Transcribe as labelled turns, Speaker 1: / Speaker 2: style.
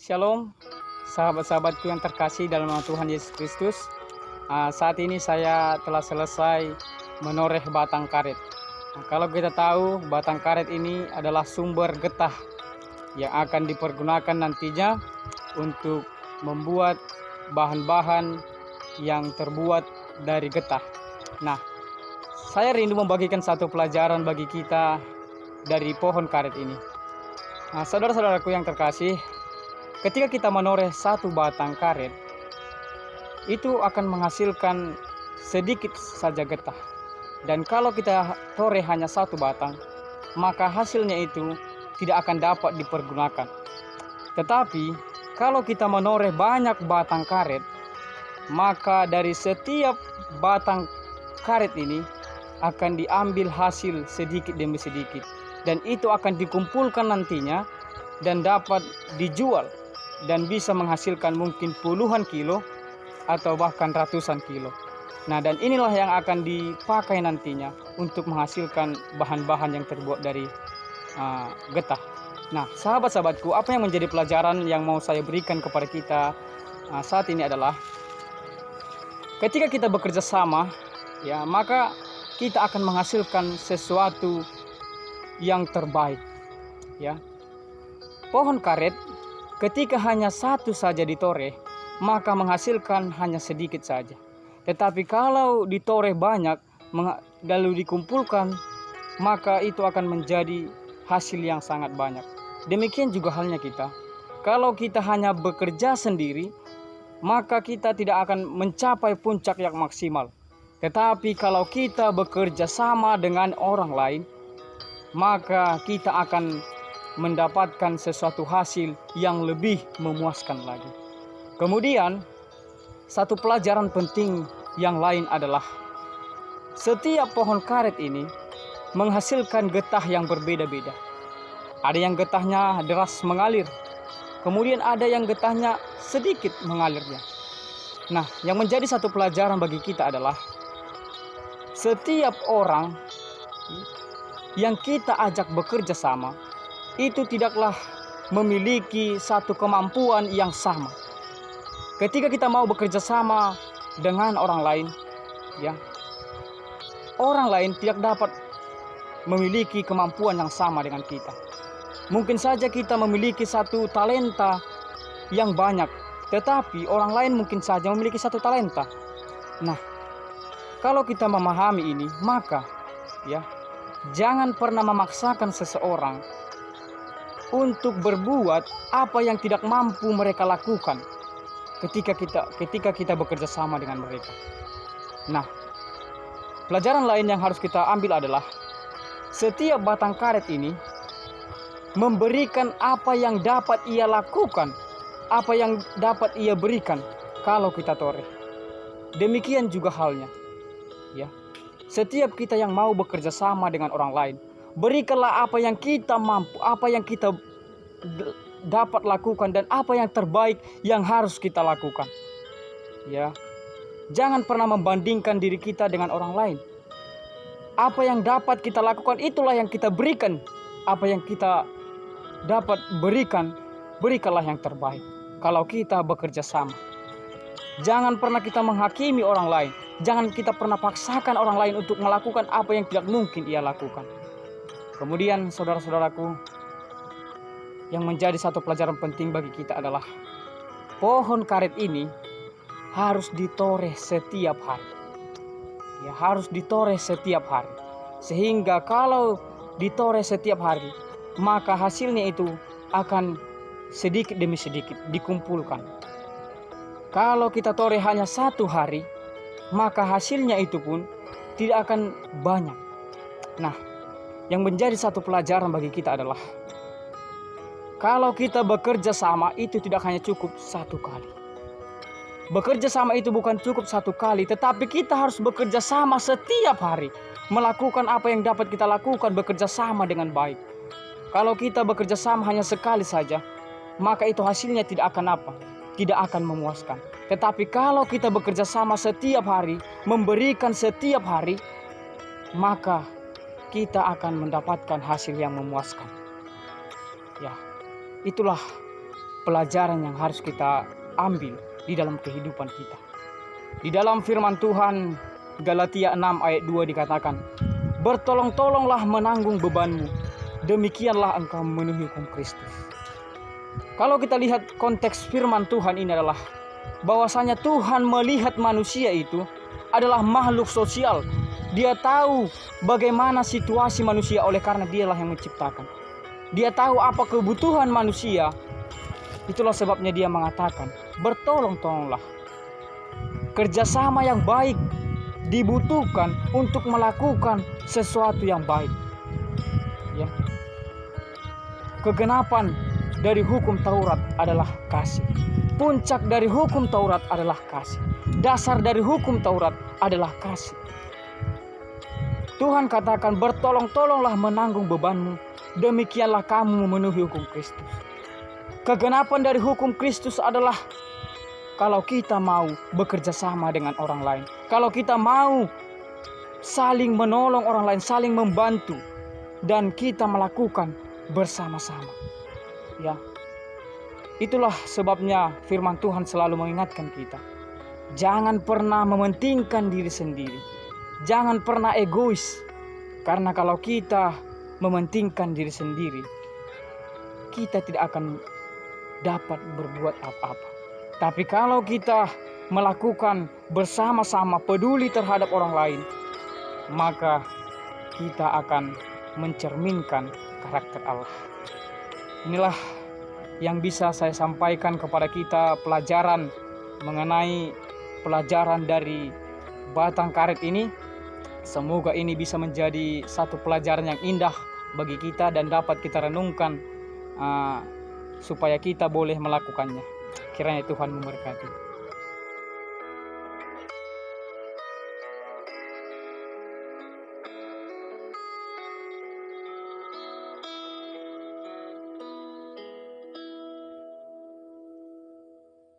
Speaker 1: Shalom, sahabat-sahabatku yang terkasih dalam nama Tuhan Yesus Kristus. Saat ini saya telah selesai menoreh batang karet. Kalau kita tahu, batang karet ini adalah sumber getah yang akan dipergunakan nantinya untuk membuat bahan-bahan yang terbuat dari getah. Nah, saya rindu membagikan satu pelajaran bagi kita dari pohon karet ini. Saudara-saudaraku yang terkasih, ketika kita menoreh satu batang karet, itu akan menghasilkan sedikit saja getah. Dan kalau kita toreh hanya satu batang, maka hasilnya itu tidak akan dapat dipergunakan. Tetapi kalau kita menoreh banyak batang karet, maka dari setiap batang karet ini akan diambil hasil sedikit demi sedikit. Dan itu akan dikumpulkan nantinya dan dapat dijual. Dan bisa menghasilkan mungkin puluhan kilo atau bahkan ratusan kilo. Nah, dan inilah yang akan dipakai nantinya untuk menghasilkan bahan-bahan yang terbuat dari getah. Nah, sahabat-sahabatku, apa yang menjadi pelajaran yang mau saya berikan kepada kita saat ini adalah ketika kita bekerja sama, ya, maka kita akan menghasilkan sesuatu yang terbaik, ya. Pohon karet ketika hanya satu saja ditoreh, maka menghasilkan hanya sedikit saja. Tetapi kalau ditoreh banyak, lalu dikumpulkan, maka itu akan menjadi hasil yang sangat banyak. Demikian juga halnya kita. Kalau kita hanya bekerja sendiri, maka kita tidak akan mencapai puncak yang maksimal. Tetapi kalau kita bekerja sama dengan orang lain, maka kita akan mendapatkan sesuatu hasil yang lebih memuaskan lagi. Kemudian, satu pelajaran penting yang lain adalah setiap pohon karet ini menghasilkan getah yang berbeda-beda. Ada yang getahnya deras mengalir, kemudian ada yang getahnya sedikit mengalirnya. Nah, yang menjadi satu pelajaran bagi kita adalah setiap orang yang kita ajak bekerja sama itu tidaklah memiliki satu kemampuan yang sama. Ketika kita mau bekerja sama dengan orang lain, ya, orang lain tidak dapat memiliki kemampuan yang sama dengan kita. Mungkin saja kita memiliki satu talenta yang banyak, tetapi orang lain mungkin saja memiliki satu talenta. Nah, kalau kita memahami ini, maka ya, jangan pernah memaksakan seseorang untuk berbuat apa yang tidak mampu mereka lakukan ketika kita bekerja sama dengan mereka. Nah, pelajaran lain yang harus kita ambil adalah setiap batang karet ini memberikan apa yang dapat ia lakukan, apa yang dapat ia berikan kalau kita toreh. Demikian juga halnya, ya. Setiap kita yang mau bekerja sama dengan orang lain, berikanlah apa yang kita mampu, apa yang kita dapat lakukan, dan apa yang terbaik yang harus kita lakukan. Ya, jangan pernah membandingkan diri kita dengan orang lain. Apa yang dapat kita lakukan, itulah yang kita berikan. Apa yang kita dapat berikan, berikanlah yang terbaik. Kalau kita bekerja sama, jangan pernah kita menghakimi orang lain. Jangan kita pernah paksakan orang lain untuk melakukan apa yang tidak mungkin ia lakukan. Kemudian saudara-saudaraku, yang menjadi satu pelajaran penting bagi kita adalah pohon karet ini harus ditoreh setiap hari. Ya, harus ditoreh setiap hari. Sehingga kalau ditoreh setiap hari, maka hasilnya itu akan sedikit demi sedikit dikumpulkan. Kalau kita toreh hanya satu hari, maka hasilnya itu pun tidak akan banyak. Nah, yang menjadi satu pelajaran bagi kita adalah kalau kita bekerja sama itu tidak hanya cukup satu kali. Bekerja sama itu bukan cukup satu kali, tetapi kita harus bekerja sama setiap hari. Melakukan apa yang dapat kita lakukan, bekerja sama dengan baik. Kalau kita bekerja sama hanya sekali saja, maka itu hasilnya tidak akan apa? Tidak akan memuaskan. Tetapi kalau kita bekerja sama setiap hari, memberikan setiap hari, maka kita akan mendapatkan hasil yang memuaskan. Ya, itulah pelajaran yang harus kita ambil di dalam kehidupan kita. Di dalam firman Tuhan Galatia 6 ayat 2 dikatakan, bertolong-tolonglah menanggung bebanmu, demikianlah engkau memenuhi hukum Kristus. Kalau kita lihat konteks firman Tuhan ini adalah bahwasanya Tuhan melihat manusia itu adalah makhluk sosial. Dia tahu bagaimana situasi manusia oleh karena dialah yang menciptakan. Dia tahu apa kebutuhan manusia. Itulah sebabnya dia mengatakan, bertolong-tolonglah. Kerjasama yang baik dibutuhkan untuk melakukan sesuatu yang baik. Ya. Kegenapan dari hukum Taurat adalah kasih. Puncak dari hukum Taurat adalah kasih. Dasar dari hukum Taurat adalah kasih. Tuhan katakan, bertolong-tolonglah menanggung bebanmu, demikianlah kamu memenuhi hukum Kristus. Kegenapan dari hukum Kristus adalah kalau kita mau bekerja sama dengan orang lain, kalau kita mau saling menolong orang lain, saling membantu, dan kita melakukan bersama-sama. Ya, itulah sebabnya firman Tuhan selalu mengingatkan kita, jangan pernah mementingkan diri sendiri, jangan pernah egois, karena kalau kita mementingkan diri sendiri, kita tidak akan dapat berbuat apa-apa. Tapi kalau kita melakukan bersama-sama, peduli terhadap orang lain, maka kita akan mencerminkan karakter Allah. Inilah yang bisa saya sampaikan kepada kita, pelajaran mengenai pelajaran dari batang karet ini. Semoga ini bisa menjadi satu pelajaran yang indah bagi kita dan dapat kita renungkan supaya kita boleh melakukannya. Kiranya Tuhan memberkati.